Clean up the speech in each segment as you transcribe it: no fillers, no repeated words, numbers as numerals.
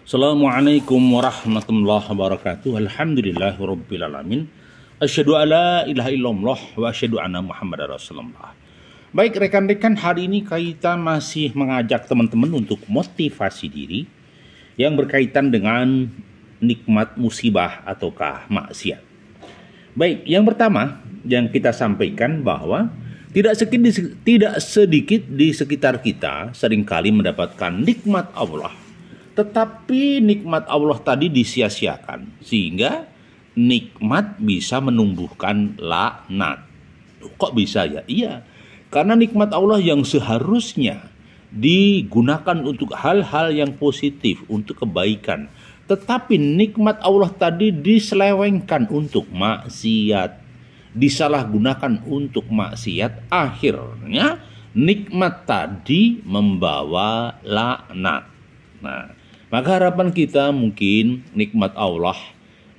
Assalamualaikum warahmatullahi wabarakatuh. Alhamdulillahirabbil alamin. Asyhadu alla ilaha illallah wa asyhadu anna Muhammadar Rasulullah. Baik rekan-rekan, hari ini kita masih mengajak teman-teman untuk motivasi diri yang berkaitan dengan nikmat musibah ataukah maksiat. Baik, yang pertama yang kita sampaikan bahwa tidak sedikit di sekitar kita seringkali mendapatkan nikmat Allah. Tetapi nikmat Allah tadi disia-siakan sehingga nikmat bisa menumbuhkan laknat. Kok bisa ya? Iya, karena nikmat Allah yang seharusnya digunakan untuk hal-hal yang positif, untuk kebaikan. Tetapi nikmat Allah tadi diselewengkan untuk maksiat, disalahgunakan untuk maksiat. Akhirnya nikmat tadi membawa laknat. Nah, maka harapan kita mungkin nikmat Allah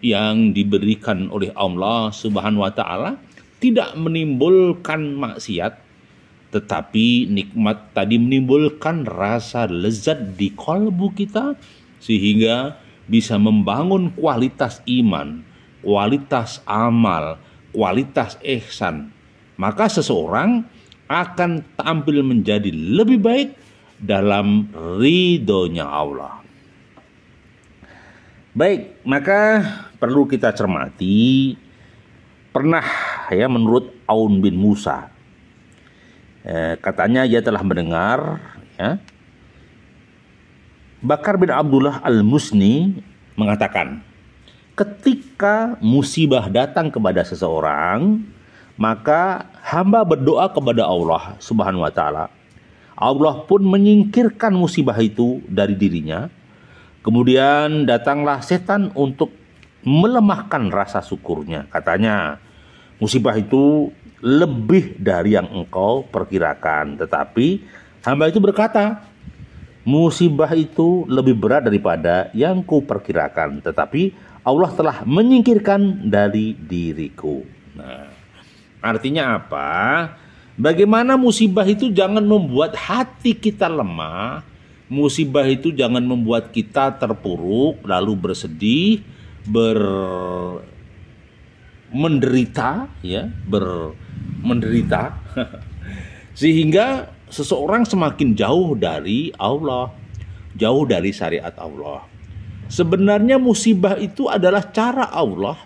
yang diberikan oleh Allah Subhanahu wa taala tidak menimbulkan maksiat, tetapi nikmat tadi menimbulkan rasa lezat di kalbu kita sehingga bisa membangun kualitas iman, kualitas amal, kualitas ihsan. Maka seseorang akan tampil menjadi lebih baik dalam ridhonya Allah. Baik, maka perlu kita cermati. Pernah ya menurut Aun bin Musa, katanya ia telah mendengar ya, Bakar bin Abdullah al-Musni mengatakan, ketika musibah datang kepada seseorang, maka hamba berdoa kepada Allah Subhanahu wa taala. Allah pun menyingkirkan musibah itu dari dirinya. Kemudian datanglah setan untuk melemahkan rasa syukurnya. Katanya, musibah itu lebih dari yang engkau perkirakan. Tetapi hamba itu berkata, musibah itu lebih berat daripada yang ku perkirakan. Tetapi Allah telah menyingkirkan dari diriku. Nah, artinya apa? Bagaimana musibah itu jangan membuat hati kita lemah. Musibah itu jangan membuat kita terpuruk, lalu bersedih, menderita, sehingga seseorang semakin jauh dari Allah, jauh dari syariat Allah. Sebenarnya musibah itu adalah cara Allah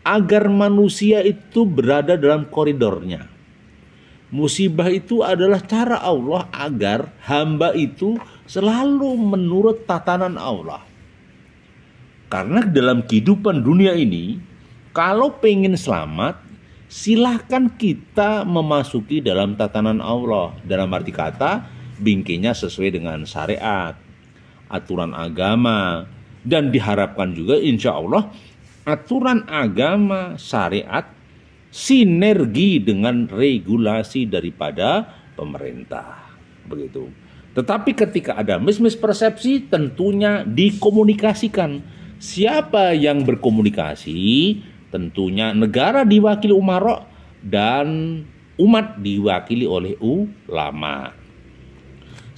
agar manusia itu berada dalam koridornya. Musibah itu adalah cara Allah agar hamba itu selalu menurut tatanan Allah. Karena dalam kehidupan dunia ini, kalau pengen selamat, silahkan kita memasuki dalam tatanan Allah. Dalam arti kata, bingkainya sesuai dengan syariat, aturan agama. Dan diharapkan juga insya Allah aturan agama, syariat, sinergi dengan regulasi daripada pemerintah. Begitu. Tetapi ketika ada mispersepsi, tentunya dikomunikasikan. Siapa yang berkomunikasi? Tentunya negara diwakili umara dan umat diwakili oleh ulama.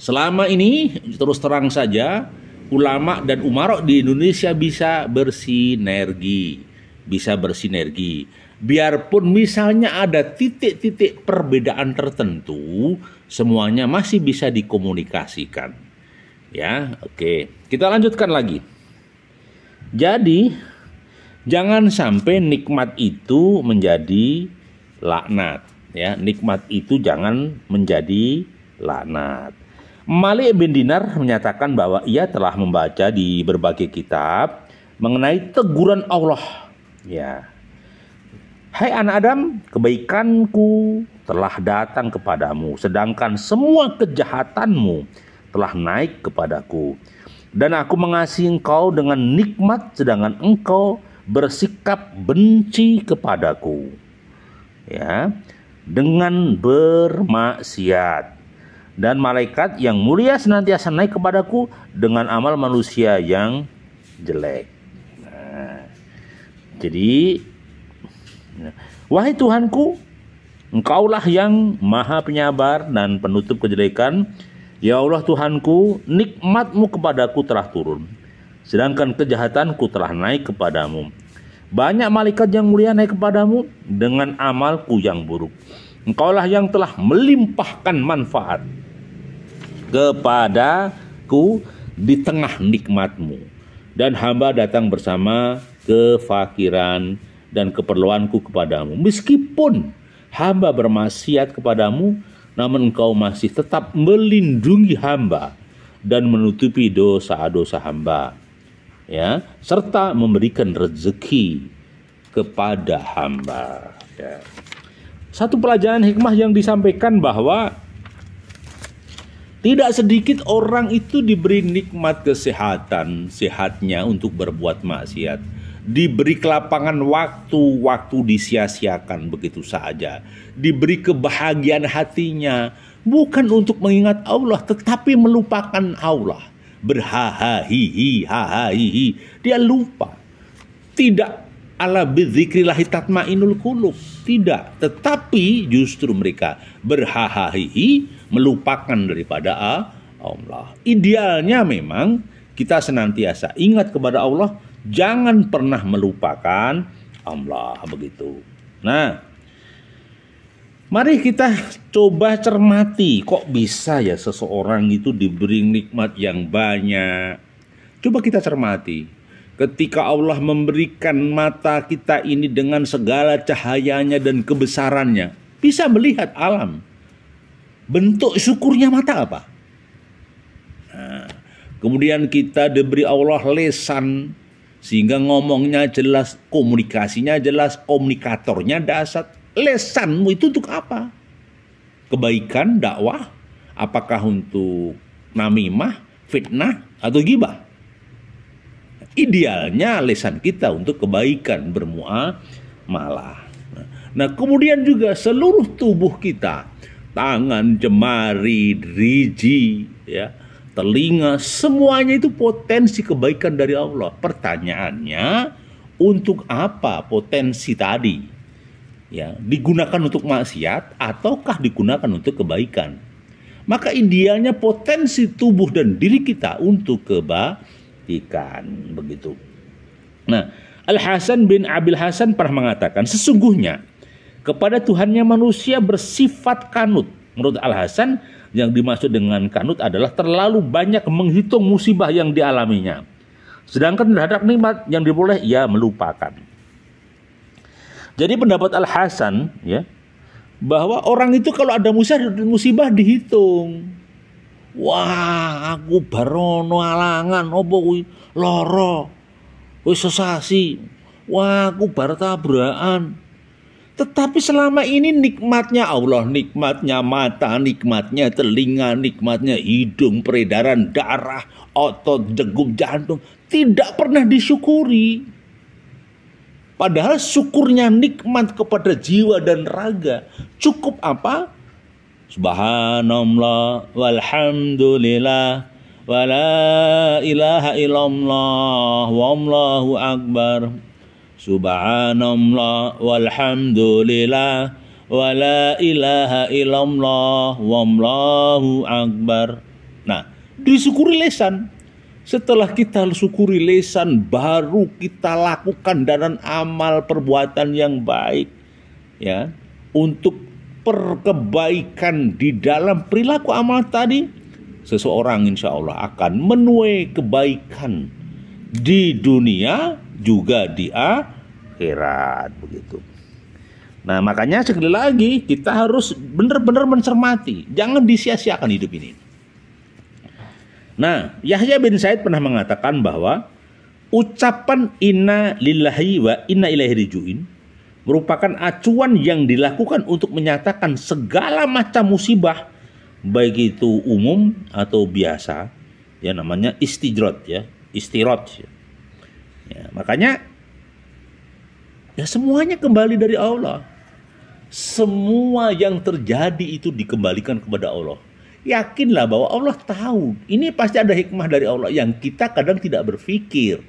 Selama ini terus terang saja ulama dan umara di Indonesia bisa bersinergi. Biarpun misalnya ada titik-titik perbedaan tertentu, semuanya masih bisa dikomunikasikan. Ya, oke. Kita lanjutkan lagi. Jadi, jangan sampai nikmat itu menjadi laknat, ya. Nikmat itu jangan menjadi laknat. Malik bin Dinar menyatakan bahwa ia telah membaca di berbagai kitab mengenai teguran Allah. Ya. Hai anak Adam, kebaikanku telah datang kepadamu, sedangkan semua kejahatanmu telah naik kepadaku. Dan aku mengasihi engkau dengan nikmat, sedangkan engkau bersikap benci kepadaku. Ya, dengan bermaksiat. Dan malaikat yang mulia senantiasa naik kepadaku dengan amal manusia yang jelek. Nah, jadi wahai Tuhanku, engkaulah yang maha penyabar dan penutup kejelekan. Ya Allah Tuhanku, nikmat-Mu kepadaku telah turun. sedangkan kejahatanku telah naik kepadamu. Banyak malaikat yang mulia naik kepadamu dengan amalku yang buruk. Engkaulah yang telah melimpahkan manfaat kepadaku di tengah nikmatmu, dan hamba datang bersama kefakiran dan keperluanku kepadamu. Meskipun hamba bermaksiat kepadamu, namun engkau masih tetap melindungi hamba dan menutupi dosa-dosa hamba, ya, serta memberikan rezeki kepada hamba. Ya. Satu pelajaran hikmah yang disampaikan bahwa tidak sedikit orang itu diberi nikmat kesehatan, sehatnya untuk berbuat maksiat, diberi kelapangan waktu disia-siakan begitu saja, diberi kebahagiaan hatinya, bukan untuk mengingat Allah, tetapi melupakan Allah. Berhahahihi, dia lupa. Tidak ala bidzikrillahi tatmainul qulub, tidak, tetapi justru mereka berhahahihi, melupakan daripada Allah. Idealnya memang kita senantiasa ingat kepada Allah, jangan pernah melupakan Allah, begitu. Nah, mari kita coba cermati, kok bisa ya seseorang itu diberi nikmat yang banyak. Coba kita cermati. Ketika Allah memberikan mata kita ini dengan segala cahayanya dan kebesarannya, bisa melihat alam. Bentuk syukurnya mata apa? Nah, kemudian kita diberi Allah lesan, sehingga ngomongnya jelas, komunikasinya jelas, komunikatornya dasar. Lesanmu itu untuk apa? Kebaikan, dakwah? Apakah untuk namimah, fitnah, atau ghibah? Idealnya lesan kita untuk kebaikan, bermuamalah. Nah, kemudian juga seluruh tubuh kita, tangan, jemari, driji, ya, telinga, semuanya itu potensi kebaikan dari Allah. Pertanyaannya, untuk apa potensi tadi? Ya, digunakan untuk maksiat ataukah digunakan untuk kebaikan? Maka idealnya potensi tubuh dan diri kita untuk kebaikan, begitu. Nah, Al-Hasan bin Abil Hasan pernah mengatakan, sesungguhnya kepada Tuhannya manusia bersifat kanut. Menurut Al-Hasan, yang dimaksud dengan kanut adalah terlalu banyak menghitung musibah yang dialaminya, sedangkan terhadap nikmat yang diperoleh ia melupakan. Jadi pendapat Al-Hasan, ya, bahwa orang itu kalau ada musibah dihitung. Wah, aku barono alangan, opo kuwi lara, wis sesasi. Wah, aku bar tabrakan. Tetapi selama ini nikmatnya Allah, nikmatnya mata, nikmatnya telinga, nikmatnya hidung, peredaran darah, otot, degup jantung, tidak pernah disyukuri. Padahal syukurnya nikmat kepada jiwa dan raga cukup apa? Subhanallah walhamdulillah wala ilaha illallah wallahu akbar. Subhanallah walhamdulillah wala ilaha illallah wallahu akbar. Nah, disyukuri lesan. Setelah kita syukuri lesan, baru kita lakukan dengan amal perbuatan yang baik, ya, untuk perkebaikan di dalam perilaku amal tadi. Seseorang insya Allah akan menuai kebaikan di dunia juga di akhirat, begitu. Nah, makanya sekali lagi kita harus benar-benar mencermati, jangan disia-siakan hidup ini. Nah, Yahya bin Sa'id pernah mengatakan bahwa ucapan inna lillahi wa inna ilaihi raji'un merupakan acuan yang dilakukan untuk menyatakan segala macam musibah, baik itu umum atau biasa, ya, namanya istijrot, ya, istirot. Ya, makanya ya semuanya kembali dari Allah. Semua yang terjadi itu dikembalikan kepada Allah. Yakinlah bahwa Allah tahu. Ini pasti ada hikmah dari Allah yang kita kadang tidak berpikir.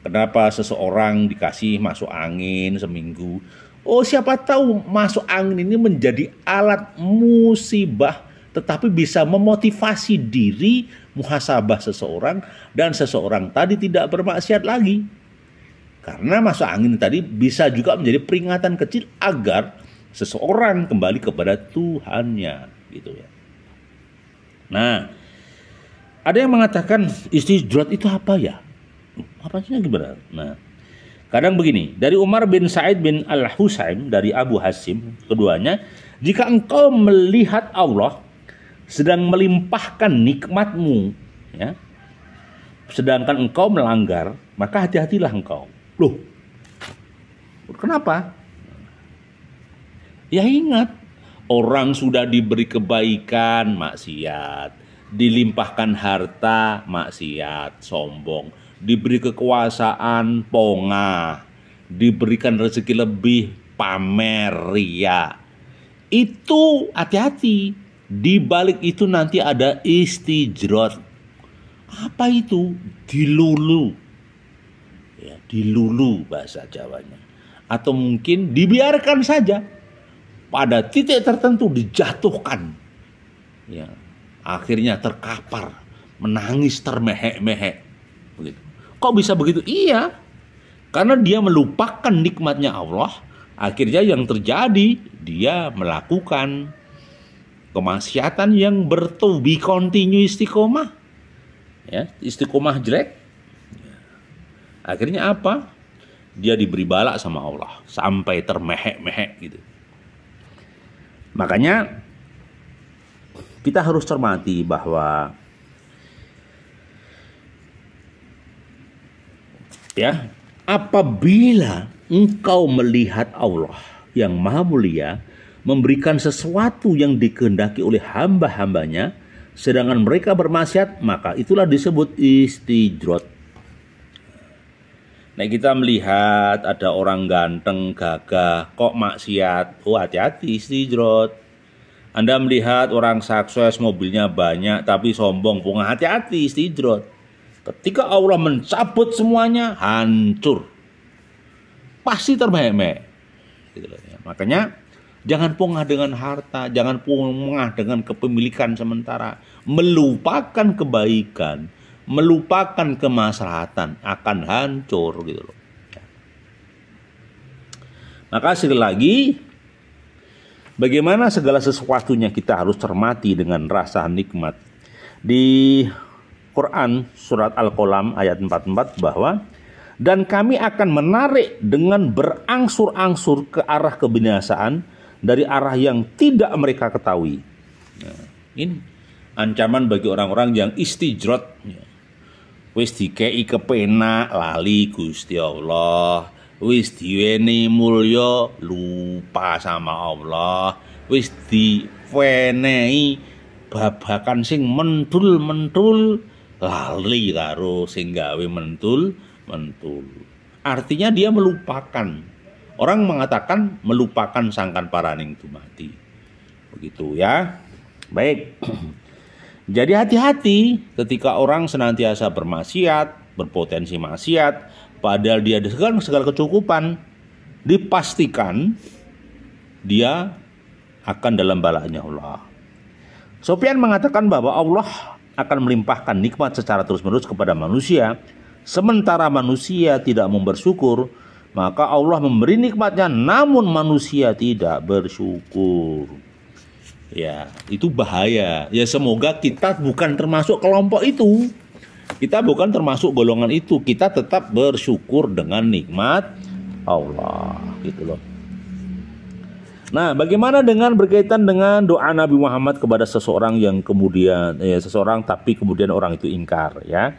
Kenapa seseorang dikasih masuk angin seminggu? Oh, siapa tahu masuk angin ini menjadi alat musibah tetapi bisa memotivasi diri muhasabah seseorang dan seseorang tadi tidak bermaksiat lagi. Karena masuk angin tadi bisa juga menjadi peringatan kecil agar seseorang kembali kepada Tuhannya, gitu ya. Nah, ada yang mengatakan istijrat itu apa ya? Apa sih gimana? Nah, kadang begini, dari Umar bin Sa'id bin Al-Husaim dari Abu Hasim, keduanya, jika engkau melihat Allah sedang melimpahkan nikmatmu, ya, sedangkan engkau melanggar, maka hati-hatilah engkau. Loh, kenapa? Ya ingat, orang sudah diberi kebaikan, maksiat, dilimpahkan harta, maksiat, sombong, diberi kekuasaan, pongah, diberikan rezeki lebih, pamer, ria. Itu hati-hati. Di balik itu nanti ada istijrat. Apa itu? Dilulu. Ya, dilulu bahasa Jawanya. Atau mungkin dibiarkan saja. Pada titik tertentu dijatuhkan. Ya, akhirnya terkapar, menangis termehek-mehek. Begitu. Kok bisa begitu? Iya. Karena dia melupakan nikmatnya Allah. Akhirnya yang terjadi, dia melakukan kemaksiatan yang bertubi continue istiqomah. Ya, istiqomah jelek. Akhirnya apa? Dia diberi bala sama Allah sampai termehek-mehek gitu. Makanya kita harus cermati bahwa ya, apabila engkau melihat Allah yang Maha Mulia memberikan sesuatu yang dikehendaki oleh hamba-hambanya, sedangkan mereka bermaksiat, maka itulah disebut istijrat. Nah, kita melihat ada orang ganteng, gagah, kok maksiat, oh hati-hati, istijrat. Anda melihat orang sukses, mobilnya banyak, tapi sombong, pungah, hati-hati, istijrat. Ketika Allah mencabut semuanya, hancur. Pasti termehek-mehek. Gitu loh, ya. Makanya jangan pongah dengan harta, jangan pongah dengan kepemilikan sementara. Melupakan kebaikan, melupakan kemaslahatan, akan hancur gitu loh. Maka sekali lagi, bagaimana segala sesuatunya kita harus cermati dengan rasa nikmat. Di Quran surat Al-Qalam ayat 44 bahwa dan kami akan menarik dengan berangsur-angsur ke arah kebinasaan dari arah yang tidak mereka ketahui. Nah, ini ancaman bagi orang-orang yang istijrat. Wis dikei kepenak lali Gusti Allah, wis diweni mulya lupa sama Allah, wis diwenehi babakan sing mentul-mentul lali karo sing gawe mentul. Artinya dia melupakan. Orang mengatakan melupakan sangkan paraning dumati. Begitu ya. Baik. Jadi hati-hati ketika orang senantiasa bermaksiat, berpotensi maksiat, padahal dia dengan segala kecukupan, dipastikan dia akan dalam balanya Allah. Sufyan mengatakan bahwa Allah akan melimpahkan nikmat secara terus-menerus kepada manusia, sementara manusia tidak mau bersyukur, maka Allah memberi nikmatnya namun manusia tidak bersyukur. Ya, itu bahaya. Ya, semoga kita bukan termasuk kelompok itu. Kita bukan termasuk golongan itu. Kita tetap bersyukur dengan nikmat Allah, gitu loh. Nah, bagaimana dengan berkaitan dengan doa Nabi Muhammad kepada seseorang yang kemudian seseorang tapi kemudian orang itu ingkar, ya.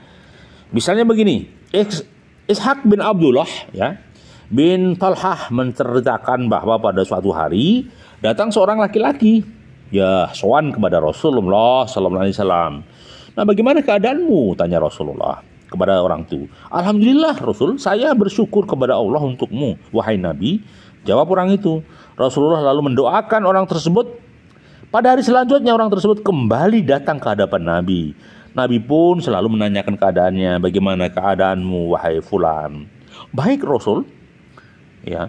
Misalnya begini, Ishaq bin Abdullah ya bin Talhah menceritakan bahwa pada suatu hari datang seorang laki-laki ya sowan kepada Rasulullah sallallahu alaihi wasallam. Nah, bagaimana keadaanmu? Tanya Rasulullah kepada orang itu. Alhamdulillah Rasul, saya bersyukur kepada Allah untukmu wahai Nabi. Jawab orang itu. Rasulullah lalu mendoakan orang tersebut. Pada hari selanjutnya orang tersebut kembali datang ke hadapan Nabi. Nabi pun selalu menanyakan keadaannya, bagaimana keadaanmu wahai fulan? Baik Rasul. Ya.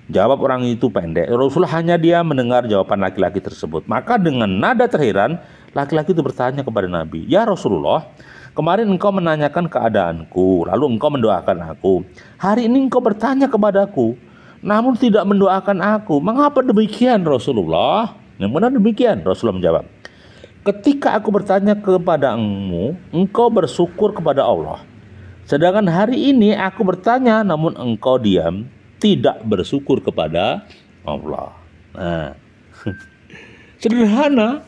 Jawab orang itu pendek. Rasulullah hanya dia mendengar jawaban laki-laki tersebut. Maka dengan nada terheran, laki-laki itu bertanya kepada Nabi, "Ya Rasulullah, kemarin engkau menanyakan keadaanku, lalu engkau mendoakan aku. Hari ini engkau bertanya kepadaku, namun tidak mendoakan aku. Mengapa demikian Rasulullah?" Yang benar demikian, Rasulullah menjawab. "Ketika aku bertanya kepadamu, engkau bersyukur kepada Allah. Sedangkan hari ini aku bertanya, namun engkau diam, tidak bersyukur kepada Allah." Nah, sederhana.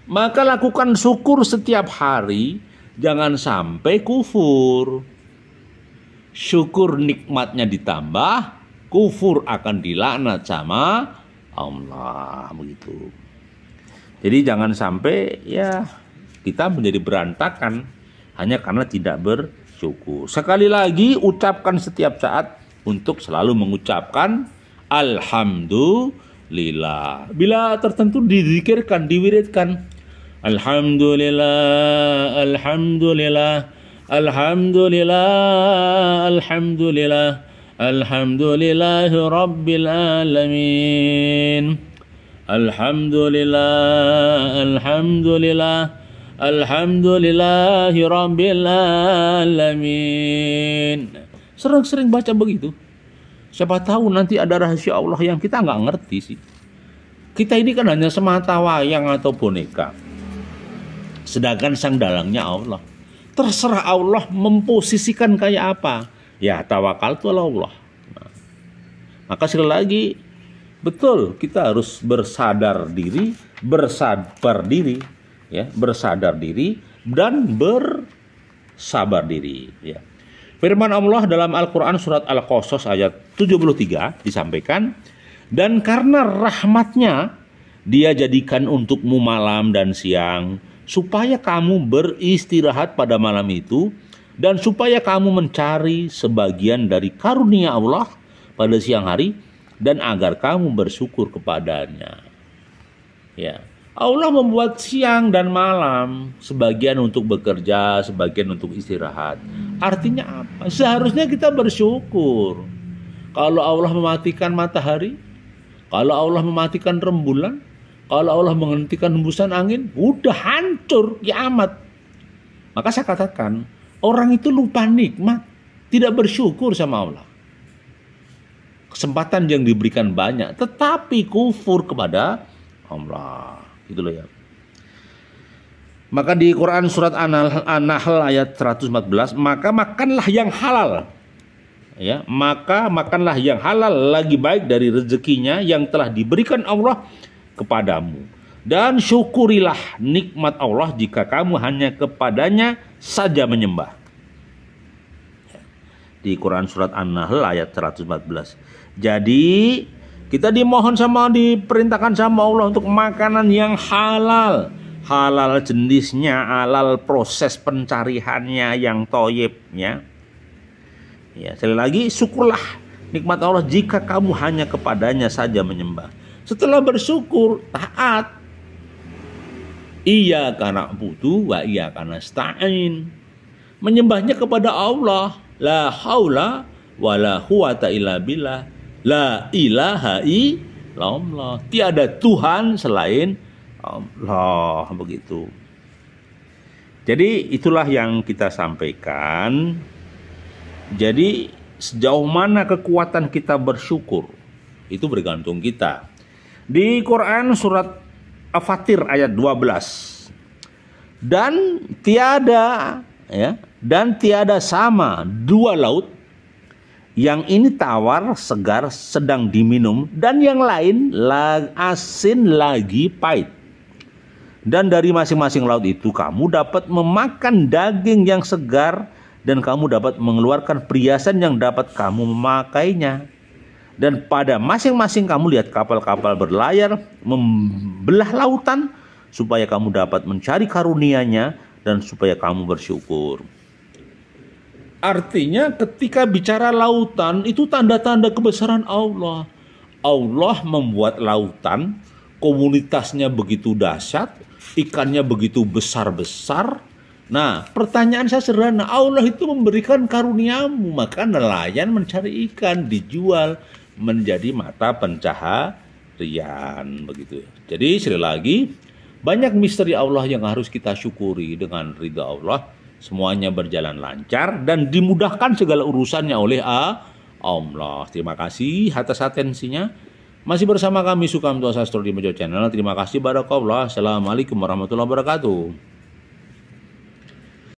Maka lakukan syukur setiap hari, jangan sampai kufur. Syukur nikmatnya ditambah, kufur akan dilaknat sama Allah, begitu. Jadi jangan sampai ya kita menjadi berantakan hanya karena tidak bersyukur. Sekali lagi ucapkan setiap saat untuk selalu mengucapkan alhamdulillah. Bila tertentu dizikirkan, diwiridkan, alhamdulillah, alhamdulillah, alhamdulillah, alhamdulillah, alhamdulillahi rabbil alamin, alhamdulillah, alhamdulillah, alhamdulillahi rabbil alamin. Sering-sering baca begitu. Siapa tahu nanti ada rahasia Allah yang kita nggak ngerti sih. Kita ini kan hanya semata wayang atau boneka. Sedangkan sang dalangnya Allah. Terserah Allah memposisikan kayak apa. Ya tawakal itu Allah. Nah, maka sekali lagi, betul kita harus bersadar diri, bersabar diri, ya, bersadar diri dan bersabar diri. Ya. Firman Allah dalam Al-Quran surat Al-Qasas ayat 73 disampaikan, "Dan karena rahmatnya dia jadikan untukmu malam dan siang, supaya kamu beristirahat pada malam itu, dan supaya kamu mencari sebagian dari karunia Allah pada siang hari, dan agar kamu bersyukur kepadanya." Ya. Allah membuat siang dan malam, sebagian untuk bekerja, sebagian untuk istirahat. Artinya apa? Seharusnya kita bersyukur. Kalau Allah mematikan matahari, kalau Allah mematikan rembulan, kalau Allah menghentikan hembusan angin, udah hancur kiamat. Maka saya katakan, orang itu lupa nikmat, tidak bersyukur sama Allah. Kesempatan yang diberikan banyak, tetapi kufur kepada Allah. Gitu loh ya. Maka di Quran surat An-Nahl ayat 114, maka makanlah yang halal. Ya, maka makanlah yang halal lagi baik dari rezekinya yang telah diberikan Allah kepadamu. Dan syukurilah nikmat Allah jika kamu hanya kepadanya saja menyembah. Di Quran surat An-Nahl ayat 114. Jadi kita diperintahkan sama Allah untuk makanan yang halal. Halal jenisnya, halal proses pencariannya yang thayyibnya. Ya, sekali lagi syukurlah nikmat Allah jika kamu hanya kepadanya saja menyembah. Setelah bersyukur, taat. Iyyaka na'budu wa iyyaka nasta'in. Menyembahnya kepada Allah. La haula wa la quwata illa billah. La ilaha illallah. Tiada Tuhan selain Allah, begitu. Jadi itulah yang kita sampaikan. Jadi sejauh mana kekuatan kita bersyukur itu bergantung kita. Di Quran surat Al-Fatir ayat 12. Dan tiada sama dua laut, yang ini tawar, segar, sedang diminum, dan yang lain asin lagi pahit. Dan dari masing-masing laut itu kamu dapat memakan daging yang segar, dan kamu dapat mengeluarkan perhiasan yang dapat kamu memakainya. Dan pada masing-masing kamu lihat kapal-kapal berlayar membelah lautan, supaya kamu dapat mencari karunia-Nya dan supaya kamu bersyukur. Artinya ketika bicara lautan itu tanda-tanda kebesaran Allah. Allah membuat lautan, komunitasnya begitu dahsyat, ikannya begitu besar-besar. Nah, pertanyaan saya sederhana, Allah itu memberikan karuniamu, maka nelayan mencari ikan, dijual, menjadi mata pencaharian begitu. Jadi sekali lagi, banyak misteri Allah yang harus kita syukuri. Dengan ridha Allah semuanya berjalan lancar dan dimudahkan segala urusannya oleh Allah. Terima kasih atas atensinya. Masih bersama kami Sukamto Sastro di Mojo Channel. Terima kasih barakallah. Assalamualaikum warahmatullahi wabarakatuh.